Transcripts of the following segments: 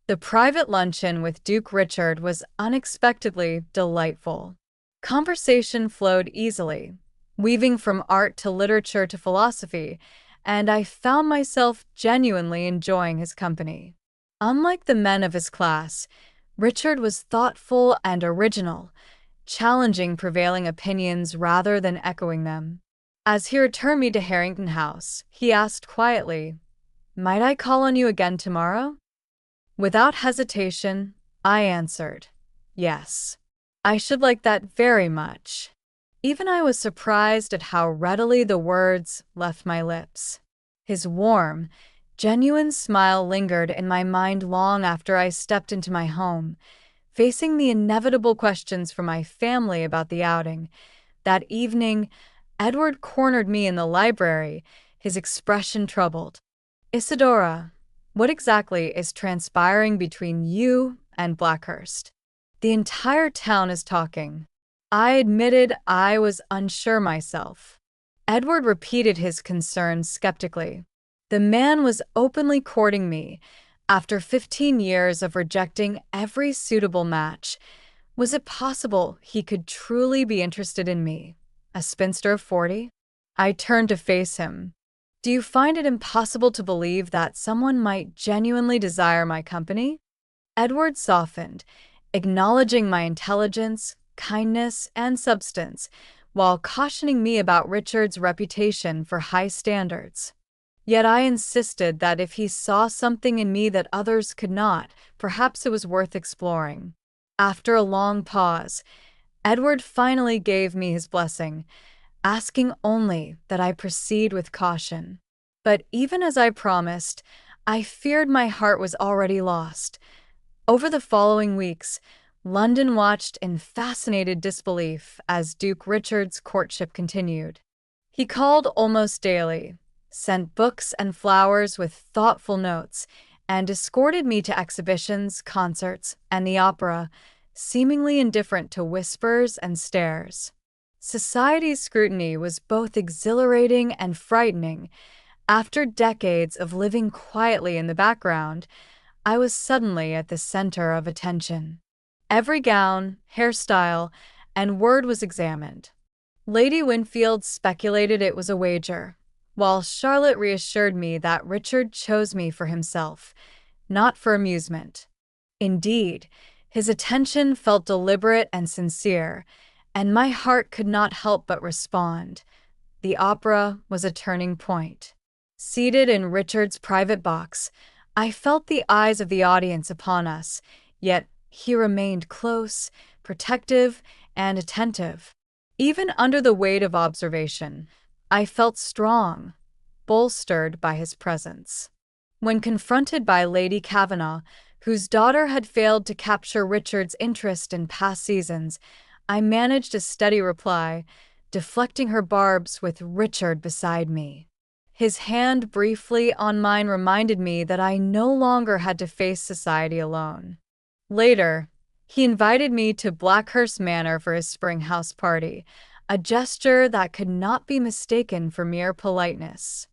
The private luncheon with Duke Richard was unexpectedly delightful. Conversation flowed easily, weaving from art to literature to philosophy, and I found myself genuinely enjoying his company. Unlike the men of his class, Richard was thoughtful and original, challenging prevailing opinions rather than echoing them. As he returned me to Harrington House, he asked quietly, "Might I call on you again tomorrow?" Without hesitation, I answered, "Yes. I should like that very much." Even I was surprised at how readily the words left my lips. His warm, genuine smile lingered in my mind long after I stepped into my home, facing the inevitable questions from my family about the outing. That evening, Edward cornered me in the library, his expression troubled. "Isadora, what exactly is transpiring between you and Blackhurst? The entire town is talking." I admitted I was unsure myself. Edward repeated his concerns skeptically. The man was openly courting me after 15 years of rejecting every suitable match. Was it possible he could truly be interested in me, a spinster of 40? I turned to face him. "Do you find it impossible to believe that someone might genuinely desire my company?" Edward softened, acknowledging my intelligence, kindness, and substance, while cautioning me about Richard's reputation for high standards. Yet I insisted that if he saw something in me that others could not, perhaps it was worth exploring. After a long pause, Edward finally gave me his blessing, asking only that I proceed with caution. But even as I promised, I feared my heart was already lost. Over the following weeks, London watched in fascinated disbelief as Duke Richard's courtship continued. He called almost daily, sent books and flowers with thoughtful notes, and escorted me to exhibitions, concerts, and the opera, seemingly indifferent to whispers and stares. Society's scrutiny was both exhilarating and frightening. After decades of living quietly in the background, I was suddenly at the center of attention. Every gown, hairstyle, and word was examined. Lady Winfield speculated it was a wager, while Charlotte reassured me that Richard chose me for himself, not for amusement. Indeed, his attention felt deliberate and sincere, and my heart could not help but respond. The opera was a turning point. Seated in Richard's private box, I felt the eyes of the audience upon us, yet he remained close, protective, and attentive. Even under the weight of observation, I felt strong, bolstered by his presence. When confronted by Lady Kavanagh, whose daughter had failed to capture Richard's interest in past seasons, I managed a steady reply, deflecting her barbs with Richard beside me. His hand briefly on mine reminded me that I no longer had to face society alone. Later, he invited me to Blackhurst Manor for his spring house party, a gesture that could not be mistaken for mere politeness.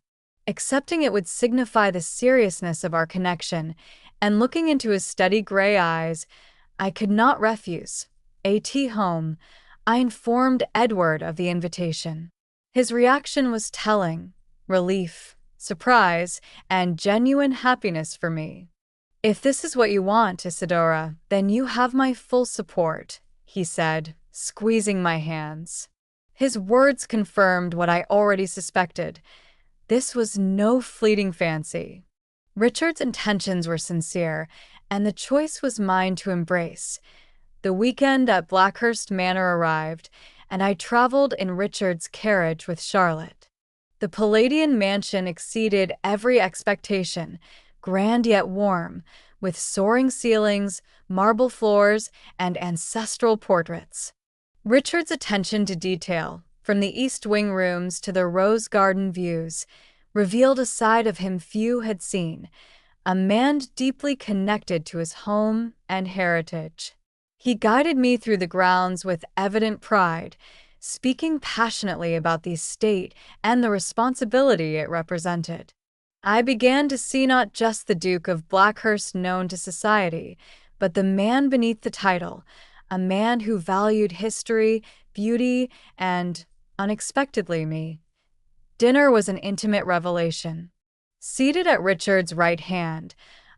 Accepting it would signify the seriousness of our connection, and looking into his steady gray eyes, I could not refuse. Home, I informed Edward of the invitation. His reaction was telling: relief, surprise, and genuine happiness for me. "If this is what you want, Isadora, then you have my full support," he said, squeezing my hands. His words confirmed what I already suspected. This was no fleeting fancy. Richard's intentions were sincere, and the choice was mine to embrace. The weekend at Blackhurst Manor arrived, and I traveled in Richard's carriage with Charlotte. The Palladian mansion exceeded every expectation, grand yet warm, with soaring ceilings, marble floors, and ancestral portraits. Richard's attention to detail, from the East Wing rooms to the rose garden views, revealed a side of him few had seen, a man deeply connected to his home and heritage. He guided me through the grounds with evident pride, speaking passionately about the estate and the responsibility it represented. I began to see not just the Duke of Blackhurst known to society, but the man beneath the title, a man who valued history, beauty, and, unexpectedly, me. Dinner was an intimate revelation. Seated at Richard's right hand,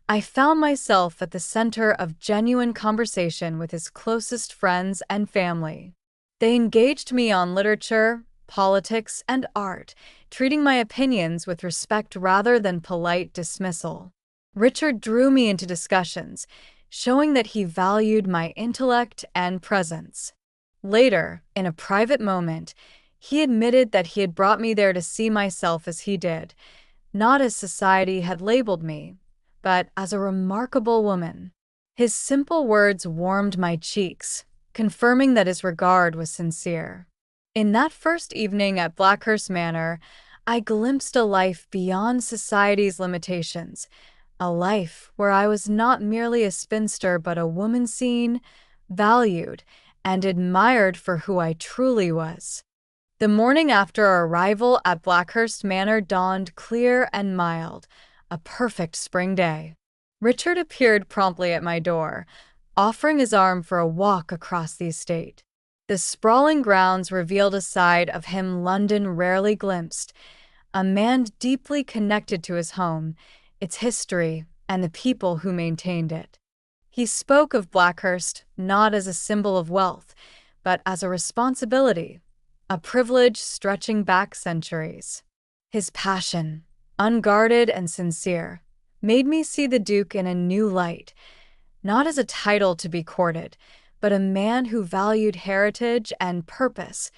I found myself at the center of genuine conversation with his closest friends and family. They engaged me on literature, politics, and art, treating my opinions with respect rather than polite dismissal. Richard drew me into discussions, showing that he valued my intellect and presence. Later, in a private moment, he admitted that he had brought me there to see myself as he did, not as society had labeled me, but as a remarkable woman. His simple words warmed my cheeks, confirming that his regard was sincere. In that first evening at Blackhurst Manor, I glimpsed a life beyond society's limitations, a life where I was not merely a spinster but a woman seen, valued, and admired for who I truly was. The morning after our arrival at Blackhurst Manor dawned clear and mild, a perfect spring day. Richard appeared promptly at my door, offering his arm for a walk across the estate. The sprawling grounds revealed a side of him London rarely glimpsed, a man deeply connected to his home, its history, and the people who maintained it. He spoke of Blackhurst not as a symbol of wealth, but as a responsibility, a privilege stretching back centuries. His passion, unguarded and sincere, made me see the Duke in a new light, not as a title to be courted, but a man who valued heritage and purpose.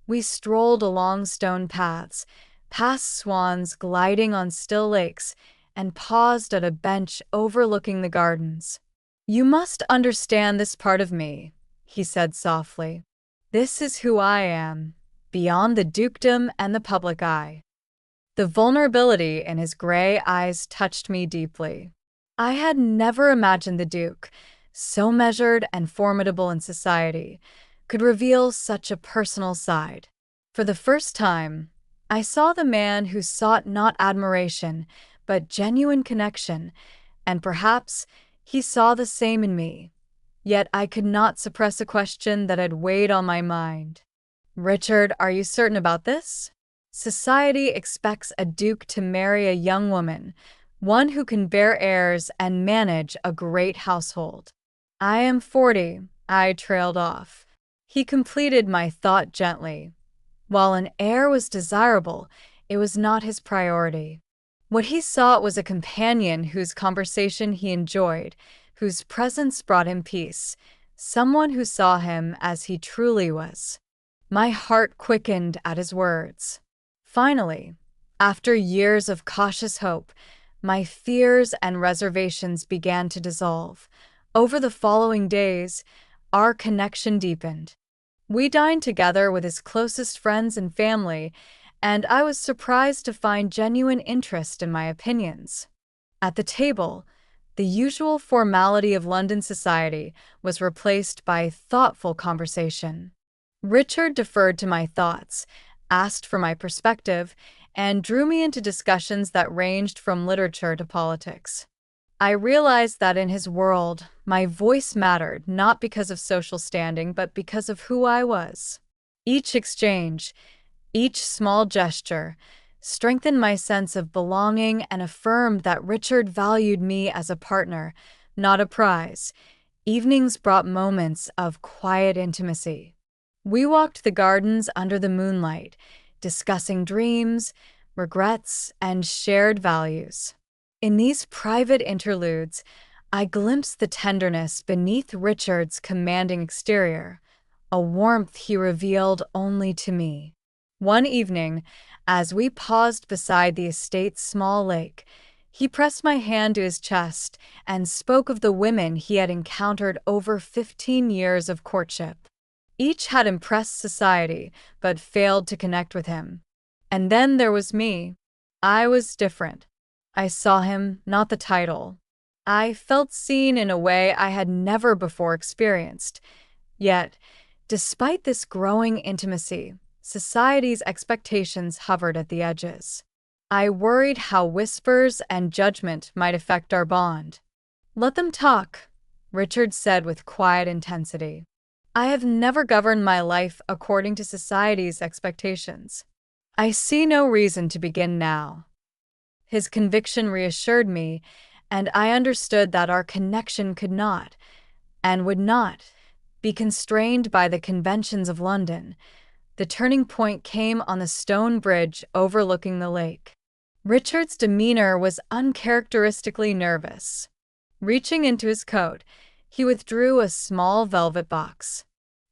We strolled along stone paths, past swans gliding on still lakes, and paused at a bench overlooking the gardens. "You must understand this part of me," he said softly. "This is who I am, beyond the dukedom and the public eye." The vulnerability in his gray eyes touched me deeply. I had never imagined the Duke, so measured and formidable in society, could reveal such a personal side. For the first time, I saw the man who sought not admiration, but genuine connection, and perhaps he saw the same in me. Yet I could not suppress a question that had weighed on my mind. "Richard, are you certain about this? Society expects a duke to marry a young woman, one who can bear heirs and manage a great household." "I am 40, I trailed off. He completed my thought gently. While an heir was desirable, it was not his priority. What he sought was a companion whose conversation he enjoyed, whose presence brought him peace, someone who saw him as he truly was. My heart quickened at his words. Finally, after years of cautious hope, my fears and reservations began to dissolve. Over the following days, our connection deepened. We dined together with his closest friends and family, and I was surprised to find genuine interest in my opinions. At the table, the usual formality of London society was replaced by thoughtful conversation. Richard deferred to my thoughts, asked for my perspective, and drew me into discussions that ranged from literature to politics. I realized that in his world, my voice mattered not because of social standing, but because of who I was. Each exchange, each small gesture, strengthened my sense of belonging and affirmed that Richard valued me as a partner, not a prize. Evenings brought moments of quiet intimacy. We walked the gardens under the moonlight, discussing dreams, regrets, and shared values. In these private interludes, I glimpsed the tenderness beneath Richard's commanding exterior, a warmth he revealed only to me. One evening, as we paused beside the estate's small lake, he pressed my hand to his chest and spoke of the women he had encountered over 15 years of courtship. Each had impressed society, but failed to connect with him. And then there was me. I was different. I saw him, not the title. I felt seen in a way I had never before experienced. Yet, despite this growing intimacy, society's expectations hovered at the edges. I worried how whispers and judgment might affect our bond. "Let them talk," Richard said with quiet intensity. "I have never governed my life according to society's expectations. I see no reason to begin now." His conviction reassured me, and I understood that our connection could not, and would not, be constrained by the conventions of London. The turning point came on the stone bridge overlooking the lake. Richard's demeanor was uncharacteristically nervous. Reaching into his coat, he withdrew a small velvet box.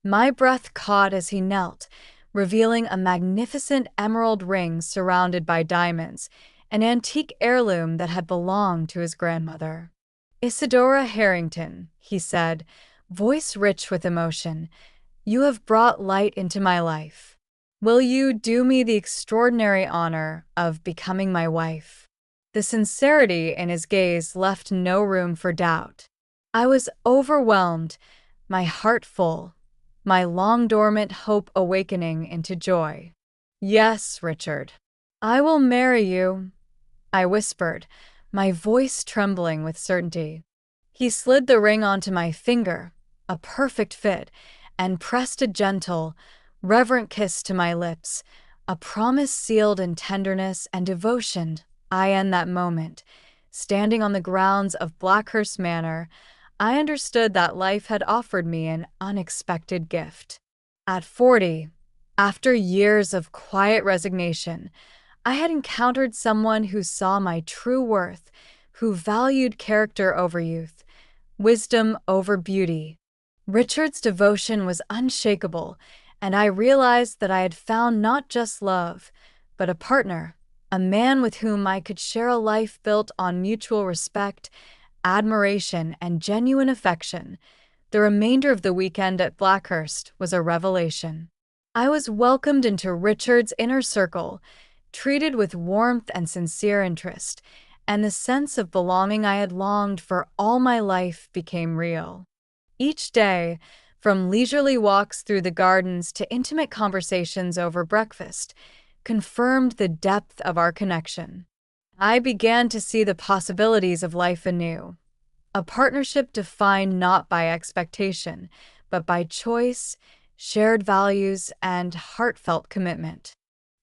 My breath caught as he knelt, revealing a magnificent emerald ring surrounded by diamonds, an antique heirloom that had belonged to his grandmother. "Isadora Harrington," he said, voice rich with emotion, "you have brought light into my life. Will you do me the extraordinary honor of becoming my wife?" The sincerity in his gaze left no room for doubt. I was overwhelmed, my heart full, my long-dormant hope awakening into joy. "Yes, Richard, I will marry you," I whispered, my voice trembling with certainty. He slid the ring onto my finger, a perfect fit, and pressed a gentle, reverent kiss to my lips, a promise sealed in tenderness and devotion. In that moment, standing on the grounds of Blackhurst Manor, I understood that life had offered me an unexpected gift. At 40, after years of quiet resignation, I had encountered someone who saw my true worth, who valued character over youth, wisdom over beauty. Richard's devotion was unshakable, and I realized that I had found not just love, but a partner, a man with whom I could share a life built on mutual respect, admiration, and genuine affection. The remainder of the weekend at Blackhurst was a revelation. I was welcomed into Richard's inner circle, treated with warmth and sincere interest, and the sense of belonging I had longed for all my life became real. Each day, from leisurely walks through the gardens to intimate conversations over breakfast, confirmed the depth of our connection. I began to see the possibilities of life anew, a partnership defined not by expectation, but by choice, shared values, and heartfelt commitment.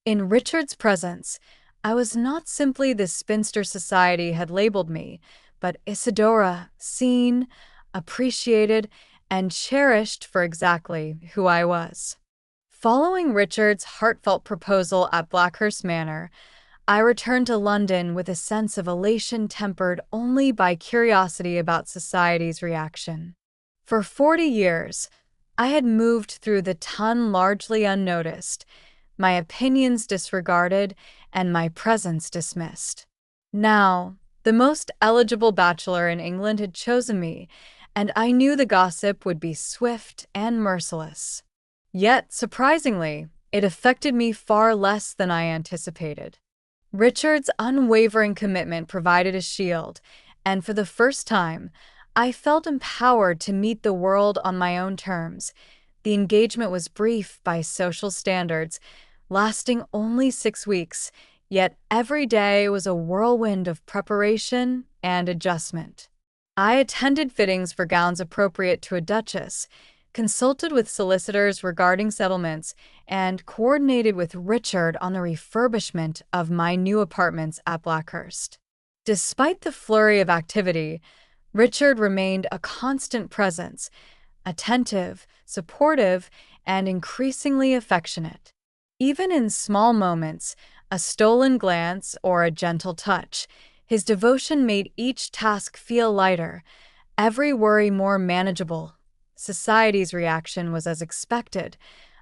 In Richard's presence, I was not simply the spinster society had labeled me, but Isadora, seen, appreciated, and cherished for exactly who I was. Following Richard's heartfelt proposal at Blackhurst Manor, I returned to London with a sense of elation tempered only by curiosity about society's reaction. For 40 years, I had moved through the ton largely unnoticed, my opinions disregarded, and my presence dismissed. Now, the most eligible bachelor in England had chosen me, and I knew the gossip would be swift and merciless. Yet, surprisingly, it affected me far less than I anticipated. Richard's unwavering commitment provided a shield, and for the first time, I felt empowered to meet the world on my own terms. The engagement was brief by social standards, lasting only 6 weeks, yet every day was a whirlwind of preparation and adjustment. I attended fittings for gowns appropriate to a duchess, consulted with solicitors regarding settlements, and coordinated with Richard on the refurbishment of my new apartments at Blackhurst. Despite the flurry of activity, Richard remained a constant presence, attentive, supportive, and increasingly affectionate. Even in small moments, a stolen glance or a gentle touch, his devotion made each task feel lighter, every worry more manageable. Society's reaction was as expected.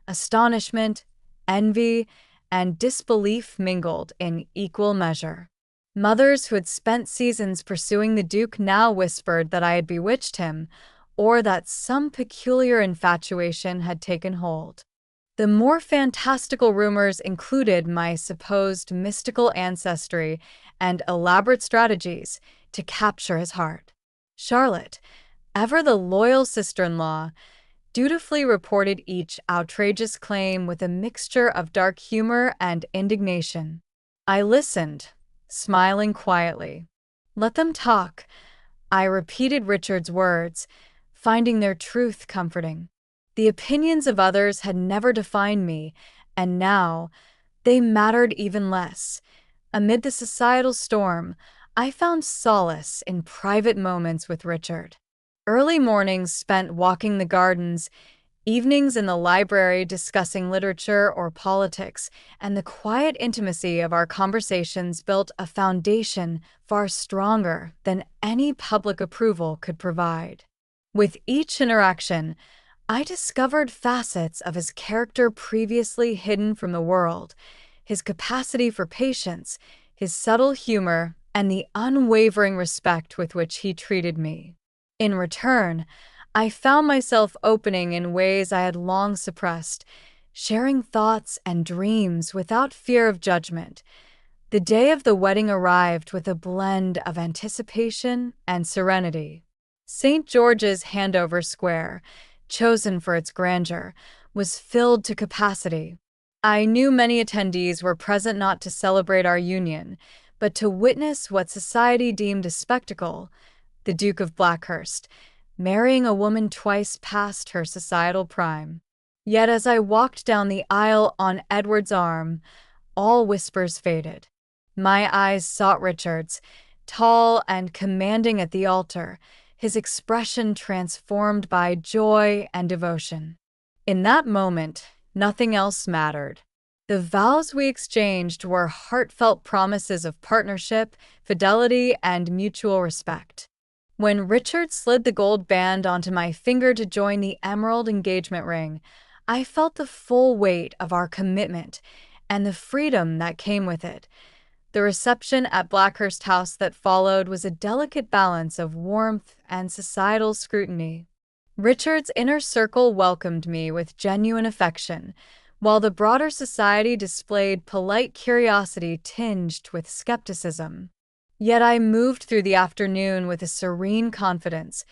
Astonishment, envy, and disbelief mingled in equal measure. Mothers who had spent seasons pursuing the Duke now whispered that I had bewitched him, or that some peculiar infatuation had taken hold. The more fantastical rumors included my supposed mystical ancestry and elaborate strategies to capture his heart. Charlotte, ever the loyal sister-in-law, dutifully reported each outrageous claim with a mixture of dark humor and indignation. I listened, smiling quietly. "Let them talk," I repeated Richard's words, finding their truth comforting. The opinions of others had never defined me, and now they mattered even less. Amid the societal storm, I found solace in private moments with Richard. Early mornings spent walking the gardens, evenings in the library discussing literature or politics, and the quiet intimacy of our conversations built a foundation far stronger than any public approval could provide. With each interaction, I discovered facets of his character previously hidden from the world: his capacity for patience, his subtle humor, and the unwavering respect with which he treated me. In return, I found myself opening in ways I had long suppressed, sharing thoughts and dreams without fear of judgment. The day of the wedding arrived with a blend of anticipation and serenity. St. George's Handover Square, chosen for its grandeur, was filled to capacity. I knew many attendees were present not to celebrate our union, but to witness what society deemed a spectacle: the Duke of Blackhurst, marrying a woman twice past her societal prime. Yet as I walked down the aisle on Edward's arm, all whispers faded. My eyes sought Richard's, tall and commanding at the altar, his expression transformed by joy and devotion. In that moment, nothing else mattered. The vows we exchanged were heartfelt promises of partnership, fidelity, and mutual respect. When Richard slid the gold band onto my finger to join the emerald engagement ring, I felt the full weight of our commitment and the freedom that came with it. The reception at Blackhurst House that followed was a delicate balance of warmth and societal scrutiny. Richard's inner circle welcomed me with genuine affection, while the broader society displayed polite curiosity tinged with skepticism. Yet I moved through the afternoon with a serene confidence,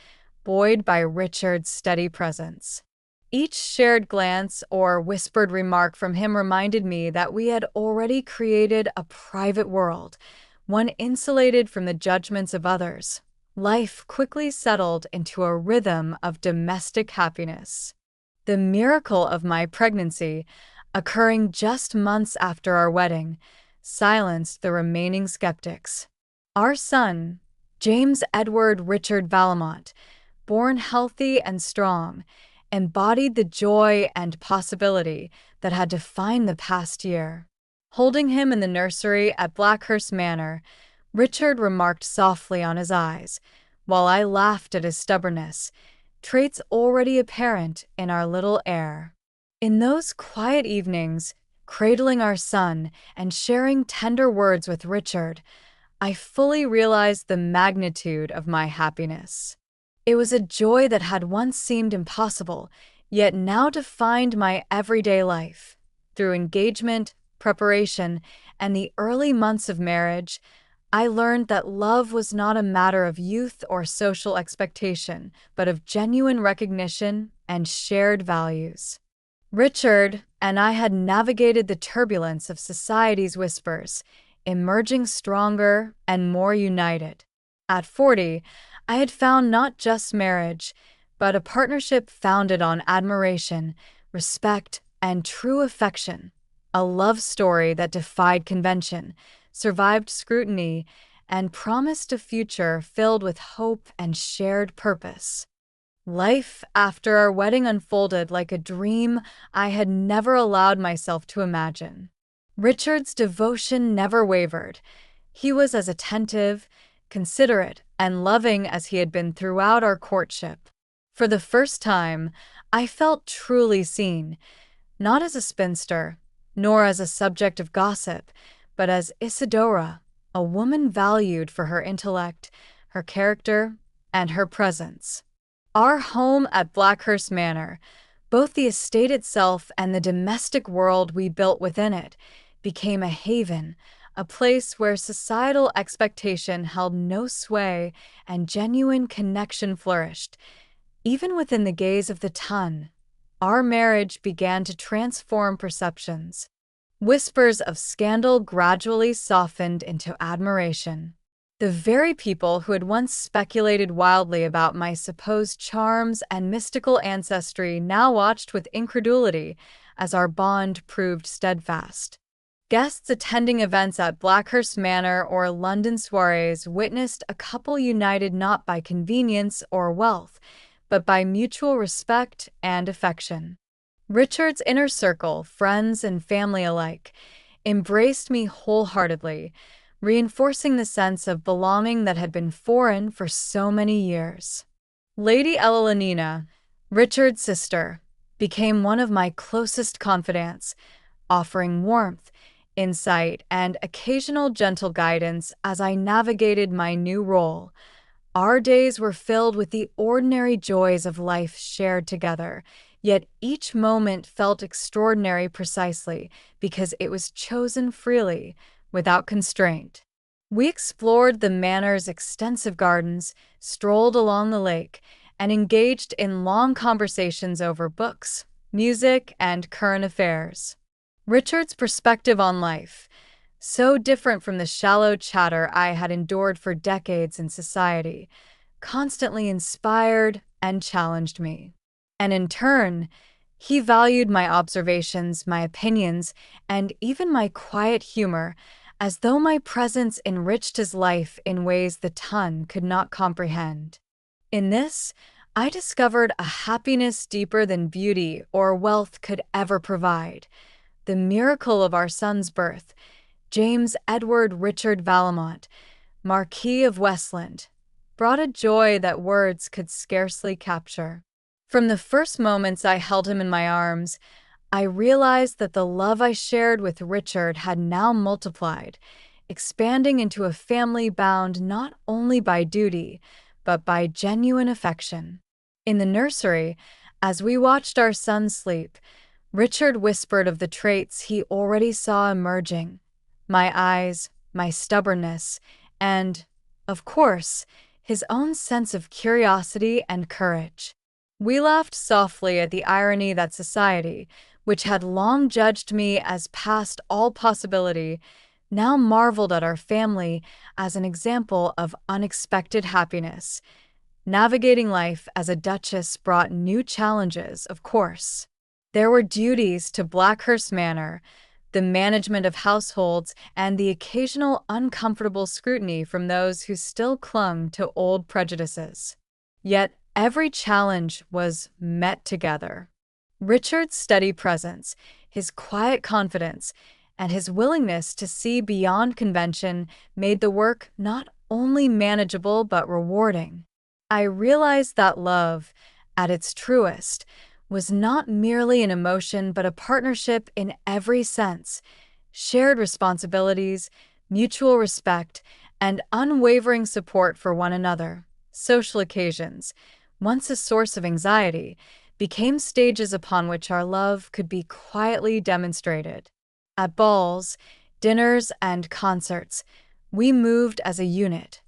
buoyed by Richard's steady presence. Each shared glance or whispered remark from him reminded me that we had already created a private world, one insulated from the judgments of others. Life quickly settled into a rhythm of domestic happiness. The miracle of my pregnancy, occurring just months after our wedding, silenced the remaining skeptics. Our son, James Edward Richard Vallemont, born healthy and strong, embodied the joy and possibility that had defined the past year. Holding him in the nursery at Blackhurst Manor, Richard remarked softly on his eyes, while I laughed at his stubbornness, traits already apparent in our little heir. In those quiet evenings, cradling our son and sharing tender words with Richard, I fully realized the magnitude of my happiness. It was a joy that had once seemed impossible, yet now defined my everyday life. Through engagement, preparation, and the early months of marriage, I learned that love was not a matter of youth or social expectation, but of genuine recognition and shared values. Richard and I had navigated the turbulence of society's whispers, emerging stronger and more united. At 40, I had found not just marriage, but a partnership founded on admiration, respect, and true affection, a love story that defied convention, survived scrutiny, and promised a future filled with hope and shared purpose. Life after our wedding unfolded like a dream I had never allowed myself to imagine. Richard's devotion never wavered. He was as attentive, considerate, and loving as he had been throughout our courtship. For the first time, I felt truly seen, not as a spinster, nor as a subject of gossip, but as Isadora, a woman valued for her intellect, her character, and her presence. Our home at Blackhurst Manor, both the estate itself and the domestic world we built within it, became a haven, a place where societal expectation held no sway and genuine connection flourished. Even within the gaze of the Ton, our marriage began to transform perceptions. Whispers of scandal gradually softened into admiration. The very people who had once speculated wildly about my supposed charms and mystical ancestry now watched with incredulity as our bond proved steadfast. Guests attending events at Blackhurst Manor or London soirees witnessed a couple united not by convenience or wealth, but by mutual respect and affection. Richard's inner circle, friends and family alike, embraced me wholeheartedly, reinforcing the sense of belonging that had been foreign for so many years. Lady Elenina, Richard's sister, became one of my closest confidants, offering warmth, insight, and occasional gentle guidance as I navigated my new role. Our days were filled with the ordinary joys of life shared together, yet each moment felt extraordinary precisely because it was chosen freely, without constraint. We explored the manor's extensive gardens, strolled along the lake, and engaged in long conversations over books, music, and current affairs. Richard's perspective on life, so different from the shallow chatter I had endured for decades in society, constantly inspired and challenged me. And in turn, he valued my observations, my opinions, and even my quiet humor, as though my presence enriched his life in ways the tongue could not comprehend. In this, I discovered a happiness deeper than beauty or wealth could ever provide. The miracle of our son's birth, James Edward Richard Vallemont, Marquis of Westland, brought a joy that words could scarcely capture. From the first moments I held him in my arms, I realized that the love I shared with Richard had now multiplied, expanding into a family bound not only by duty, but by genuine affection. In the nursery, as we watched our son sleep, Richard whispered of the traits he already saw emerging: my eyes, my stubbornness, and, of course, his own sense of curiosity and courage. We laughed softly at the irony that society, which had long judged me as past all possibility, now marveled at our family as an example of unexpected happiness. Navigating life as a duchess brought new challenges, of course. There were duties to Blackhurst Manor, the management of households, and the occasional uncomfortable scrutiny from those who still clung to old prejudices. Yet every challenge was met together. Richard's steady presence, his quiet confidence, and his willingness to see beyond convention made the work not only manageable but rewarding. I realized that love, at its truest, was not merely an emotion but a partnership in every sense: shared responsibilities, mutual respect, and unwavering support for one another. Social occasions, once a source of anxiety, became stages upon which our love could be quietly demonstrated. At balls, dinners, and concerts, we moved as a unit.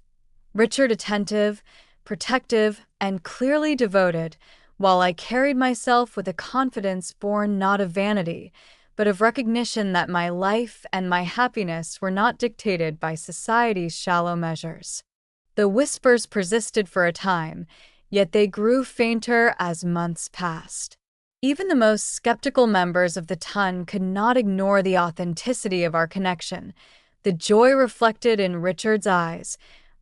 Richard attentive, protective, and clearly devoted, while I carried myself with a confidence born not of vanity, but of recognition that my life and my happiness were not dictated by society's shallow measures. The whispers persisted for a time, yet they grew fainter as months passed. Even the most skeptical members of the ton could not ignore the authenticity of our connection, the joy reflected in Richard's eyes,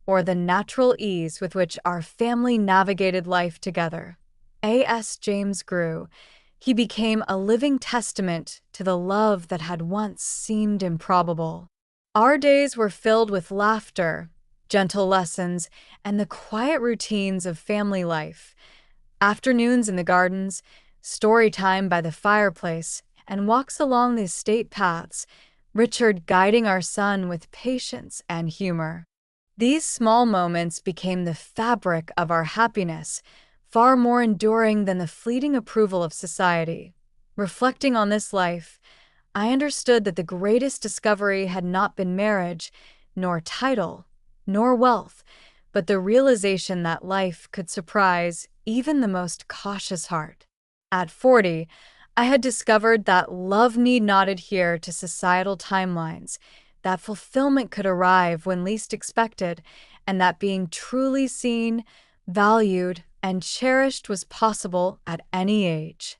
or the natural ease with which our family navigated life together. As James grew, he became a living testament to the love that had once seemed improbable. Our days were filled with laughter, gentle lessons, and the quiet routines of family life. Afternoons in the gardens, story time by the fireplace, and walks along the estate paths, Richard guiding our son with patience and humor. These small moments became the fabric of our happiness, far more enduring than the fleeting approval of society. Reflecting on this life, I understood that the greatest discovery had not been marriage, nor title, nor wealth, but the realization that life could surprise even the most cautious heart. At 40, I had discovered that love need not adhere to societal timelines, that fulfillment could arrive when least expected, and that being truly seen, valued, and cherished was possible at any age.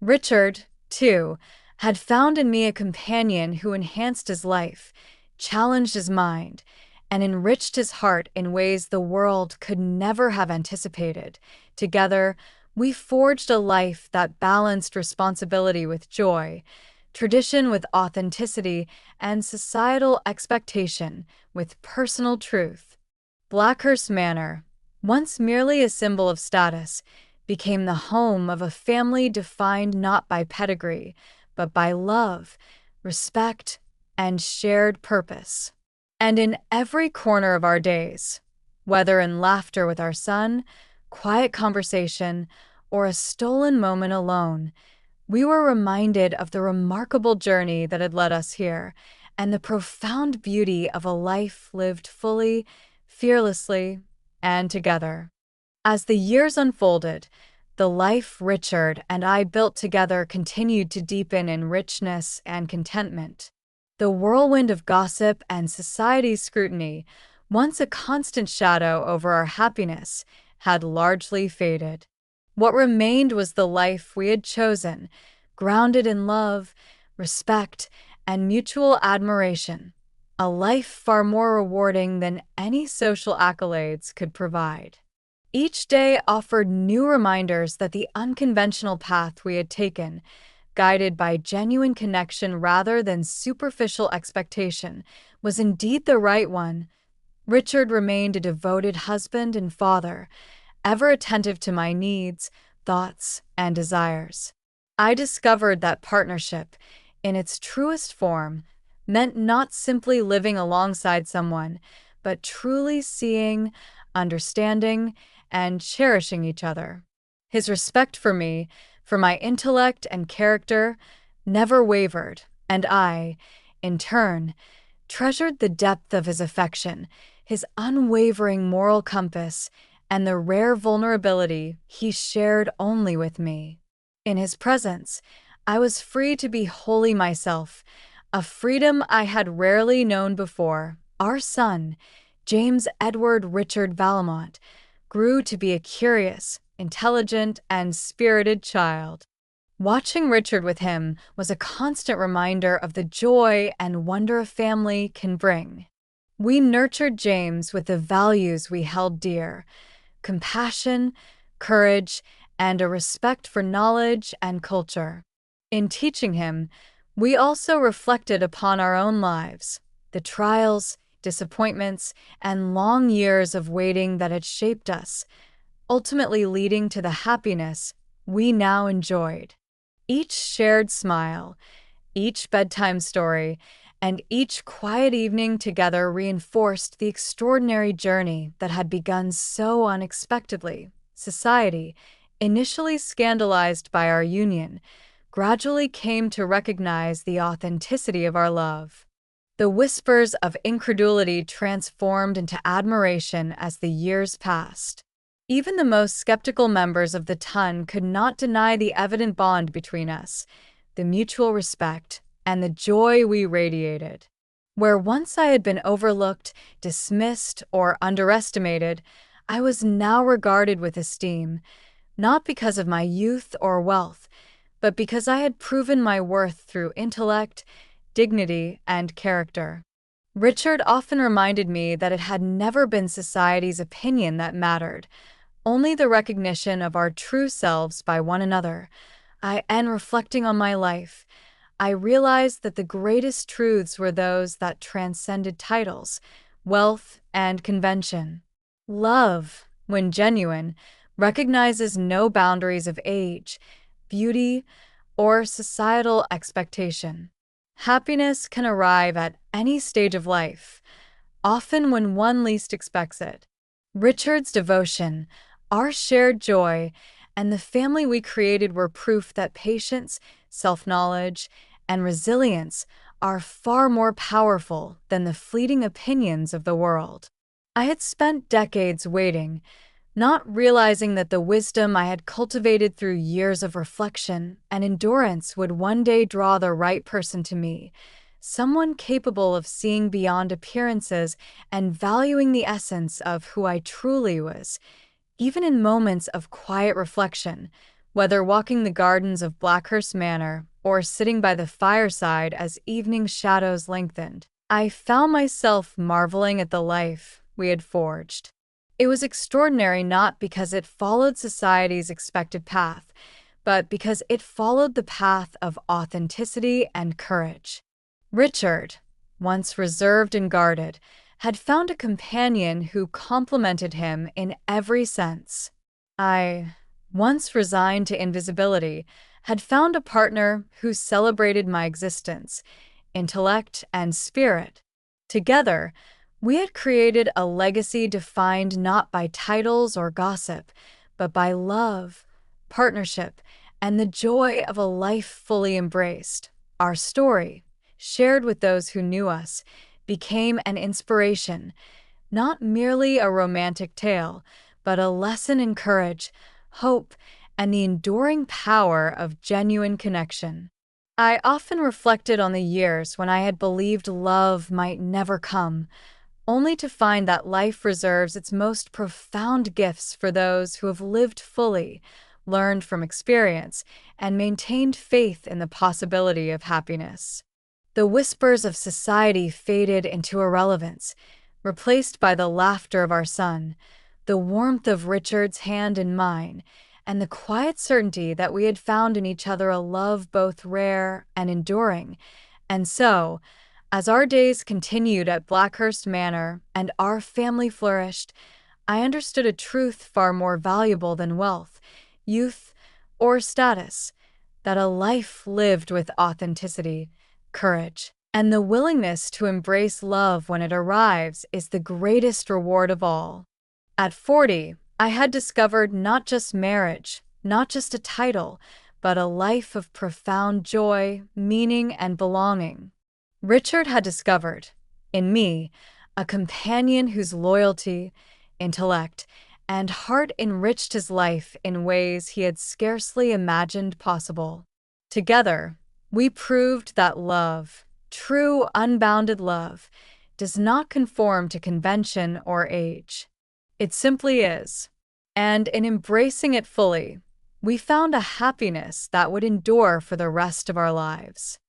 Richard, too, had found in me a companion who enhanced his life, challenged his mind, and enriched his heart in ways the world could never have anticipated. Together, we forged a life that balanced responsibility with joy, tradition with authenticity, and societal expectation with personal truth. Blackhurst Manor, once merely a symbol of status, became the home of a family defined not by pedigree, but by love, respect, and shared purpose. And in every corner of our days, whether in laughter with our son, quiet conversation, or a stolen moment alone, we were reminded of the remarkable journey that had led us here and the profound beauty of a life lived fully, fearlessly, and together. As the years unfolded, the life Richard and I built together continued to deepen in richness and contentment. The whirlwind of gossip and society's scrutiny, once a constant shadow over our happiness, had largely faded. What remained was the life we had chosen, grounded in love, respect, and mutual admiration, a life far more rewarding than any social accolades could provide. Each day offered new reminders that the unconventional path we had taken, guided by genuine connection rather than superficial expectation, was indeed the right one. Richard remained a devoted husband and father, ever attentive to my needs, thoughts, and desires. I discovered that partnership, in its truest form, meant not simply living alongside someone, but truly seeing, understanding, and cherishing each other. His respect for me, for my intellect and character, never wavered, and I, in turn, treasured the depth of his affection, his unwavering moral compass, and the rare vulnerability he shared only with me. In his presence, I was free to be wholly myself, a freedom I had rarely known before. Our son, James Edward Richard Valmont, grew to be a curious, intelligent, and spirited child. Watching Richard with him was a constant reminder of the joy and wonder a family can bring. We nurtured James with the values we held dear: compassion, courage, and a respect for knowledge and culture. In teaching him, we also reflected upon our own lives, the trials, disappointments, and long years of waiting that had shaped us, ultimately leading to the happiness we now enjoyed. Each shared smile, each bedtime story, and each quiet evening together reinforced the extraordinary journey that had begun so unexpectedly. Society, initially scandalized by our union, gradually came to recognize the authenticity of our love. The whispers of incredulity transformed into admiration as the years passed. Even the most skeptical members of the Ton could not deny the evident bond between us, the mutual respect, and the joy we radiated. Where once I had been overlooked, dismissed, or underestimated, I was now regarded with esteem, not because of my youth or wealth, but because I had proven my worth through intellect, dignity, and character. Richard often reminded me that it had never been society's opinion that mattered, only the recognition of our true selves by one another. And reflecting on my life, I realized that the greatest truths were those that transcended titles, wealth, and convention. Love, when genuine, recognizes no boundaries of age, beauty, or societal expectation. Happiness can arrive at any stage of life, often when one least expects it. Richard's devotion, our shared joy, and the family we created were proof that patience, self-knowledge, and resilience are far more powerful than the fleeting opinions of the world. I had spent decades waiting, not realizing that the wisdom I had cultivated through years of reflection and endurance would one day draw the right person to me, someone capable of seeing beyond appearances and valuing the essence of who I truly was, even in moments of quiet reflection, whether walking the gardens of Blackhurst Manor or sitting by the fireside as evening shadows lengthened. I found myself marveling at the life we had forged. It was extraordinary not because it followed society's expected path, but because it followed the path of authenticity and courage. Richard, once reserved and guarded, had found a companion who complemented him in every sense. I, once resigned to invisibility, had found a partner who celebrated my existence, intellect, and spirit. Together, we had created a legacy defined not by titles or gossip, but by love, partnership, and the joy of a life fully embraced. Our story, shared with those who knew us, became an inspiration, not merely a romantic tale, but a lesson in courage, hope, and the enduring power of genuine connection. I often reflected on the years when I had believed love might never come, only to find that life reserves its most profound gifts for those who have lived fully, learned from experience, and maintained faith in the possibility of happiness. The whispers of society faded into irrelevance, replaced by the laughter of our son, the warmth of Richard's hand in mine, and the quiet certainty that we had found in each other a love both rare and enduring. And so, as our days continued at Blackhurst Manor and our family flourished, I understood a truth far more valuable than wealth, youth, or status, that a life lived with authenticity, courage, and the willingness to embrace love when it arrives is the greatest reward of all. At 40, I had discovered not just marriage, not just a title, but a life of profound joy, meaning, and belonging. Richard had discovered, in me, a companion whose loyalty, intellect, and heart enriched his life in ways he had scarcely imagined possible. Together, we proved that love, true unbounded love, does not conform to convention or age. It simply is. And in embracing it fully, we found a happiness that would endure for the rest of our lives.